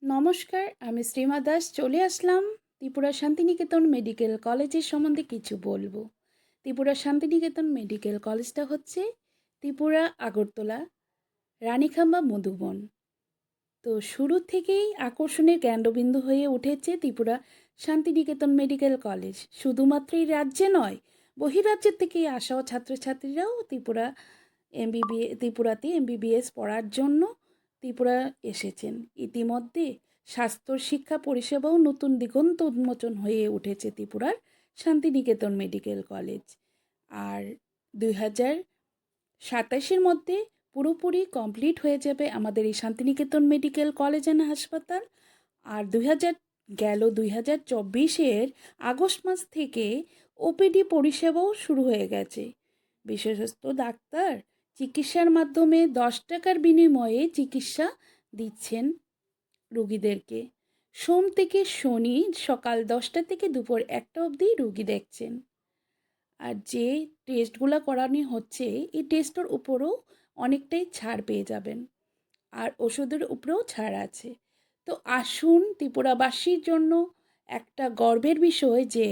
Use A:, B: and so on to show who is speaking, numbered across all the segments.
A: নমস্কার, আমি শ্রীমা দাস চলে আসলাম ত্রিপুরা শান্তিনিকেতন মেডিকেল কলেজের সম্বন্ধে কিছু বলবো। ত্রিপুরা শান্তিনিকেতন মেডিকেল কলেজটা হচ্ছে ত্রিপুরা আগরতলা রানীখাম্বা মধুবন। তো শুরু থেকেই আকর্ষণের কেন্দ্রবিন্দু হয়ে উঠেছে ত্রিপুরা শান্তিনিকেতন মেডিকেল কলেজ। শুধুমাত্র এই রাজ্যে নয়, বহিরাজ্যের থেকে আসা ছাত্রছাত্রীরাও ত্রিপুরাতে এমবিবিএস পড়ার জন্য ত্রিপুরা এসেছেন। ইতিমধ্যে স্বাস্থ্য শিক্ষা পরিষেবাও নতুন দিগন্ত উন্মোচন হয়ে উঠেছে ত্রিপুরার শান্তিনিকেতন মেডিকেল কলেজ। আর 2027-এর মধ্যে পুরোপুরি কমপ্লিট হয়ে যাবে আমাদের এই শান্তিনিকেতন মেডিকেল কলেজ অ্যান্ড হাসপাতাল। আর 2024-এর আগস্ট মাস থেকে ওপিডি পরিষেবাও শুরু হয়ে গেছে। বিশেষজ্ঞ ডাক্তার চিকিৎসার মাধ্যমে 10 টাকার বিনিময়ে চিকিৎসা দিচ্ছেন রোগীদেরকে। সোম থেকে শনি সকাল 10টা থেকে দুপুর 1টা অবধি রোগী দেখছেন। আর যে টেস্টগুলো করানো হচ্ছে এই টেস্টের উপরও অনেকটাই ছাড় পেয়ে যাবেন, আর ওষুধের উপরেও ছাড় আছে। তো আসুন, ত্রিপুরাবাসীর জন্য একটা গর্বের বিষয় যে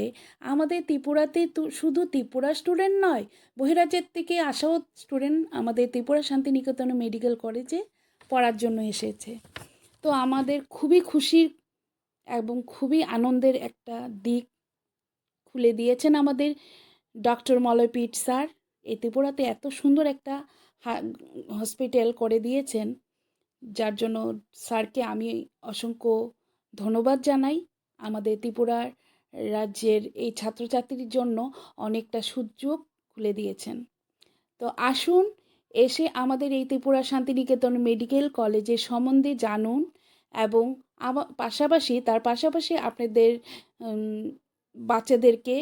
A: আমাদের ত্রিপুরাতে তো শুধু ত্রিপুরা স্টুডেন্ট নয়, বহিরাজ্যের থেকে আসাও স্টুডেন্ট আমাদের ত্রিপুরা শান্তিনিকেতন মেডিকেল কলেজে পড়ার জন্য এসেছে। তো আমাদের খুবই খুশির এবং খুবই আনন্দের একটা দিক খুলে দিয়েছেন আমাদের ডক্টর মলয়পীঠ স্যার। এই ত্রিপুরাতে এত সুন্দর একটা হসপিটাল করে দিয়েছেন, যার জন্য স্যারকে আমি অসংখ্য ধন্যবাদ জানাই। আমাদের ত্রিপুরার রাজ্যের এই ছাত্রছাত্রীর জন্য অনেকটা সুযোগ খুলে দিয়েছেন। তো আসুন, এসে আমাদের এই ত্রিপুরা শান্তিনিকেতন মেডিকেল কলেজের সম্বন্ধে জানুন, এবং তার পাশাপাশি আপনাদের বাচ্চাদেরকে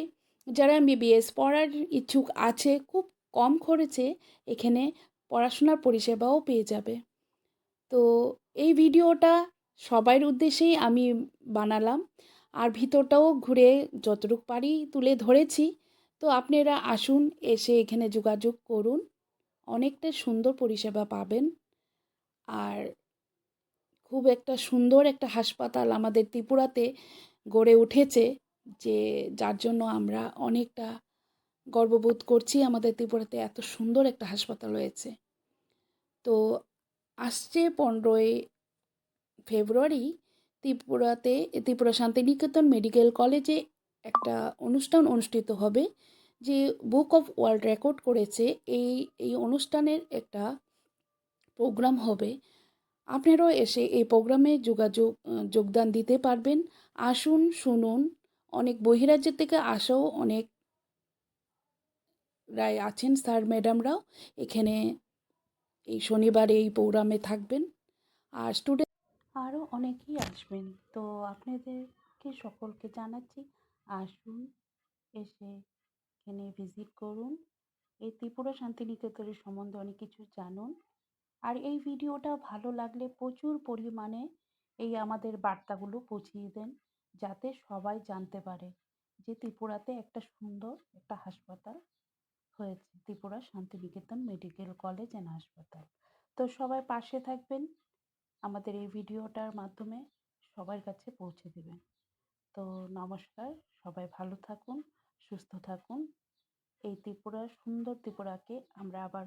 A: যারা এমবিবিএস পড়ার ইচ্ছুক আছে, খুব কম খরচে এখানে পড়াশোনার পরিষেবাও পেয়ে যাবে। তো এই ভিডিওটা সবার উদ্দেশ্যেই আমি বানালাম, আর ভিতরটাও ঘুরে যতটুকু পারি তুলে ধরেছি। তো আপনারা আসুন, এসে এখানে যোগাযোগ করুন, অনেকটা সুন্দর পরিষেবা পাবেন। আর খুব একটা সুন্দর একটা হাসপাতাল আমাদের ত্রিপুরাতে গড়ে উঠেছে, যে যার জন্য আমরা অনেকটা গর্ববোধ করছি আমাদের ত্রিপুরাতে এত সুন্দর একটা হাসপাতাল রয়েছে। তো আসছে 15ই ফেব্রুয়ারি ত্রিপুরা শান্তিনিকেতন মেডিকেল কলেজে একটা অনুষ্ঠান অনুষ্ঠিত হবে, যে বুক অফ ওয়ার্ল্ড রেকর্ড করেছে। এই অনুষ্ঠানের একটা প্রোগ্রাম হবে। আপনারাও এসে এই প্রোগ্রামে যোগদান দিতে পারবেন। আসুন, শুনুন। অনেক বহিরাজ্যের থেকে আসাও অনেক রায় আছেন, স্যার ম্যাডামরাও এখানে এই শনিবার এই প্রোগ্রামে থাকবেন। আর স্টুডেন্ট আরও অনেকেই আসবেন। তো আপনাদেরকে সকলকে জানাচ্ছি, আসুন, এসে এখানে ভিজিট করুন, এই ত্রিপুরা শান্তিনিকেতনের সম্বন্ধে অনেক কিছু জানুন। আর এই ভিডিওটা ভালো লাগলে প্রচুর পরিমাণে এই আমাদের বার্তাগুলো পৌঁছিয়ে দেন, যাতে সবাই জানতে পারে যে ত্রিপুরাতে একটা সুন্দর একটা হাসপাতাল হয়েছে, Tripura Santiniketan medical college and হাসপাতাল। তো সবাই পাশে থাকবেন, আমাদের এই ভিডিওটার মাধ্যমে সবার কাছে পৌঁছে দেবেন। তো নমস্কার, সবাই ভালো থাকুন, সুস্থ থাকুন। এই সুন্দর ত্রিপুরাকে আমরা আবার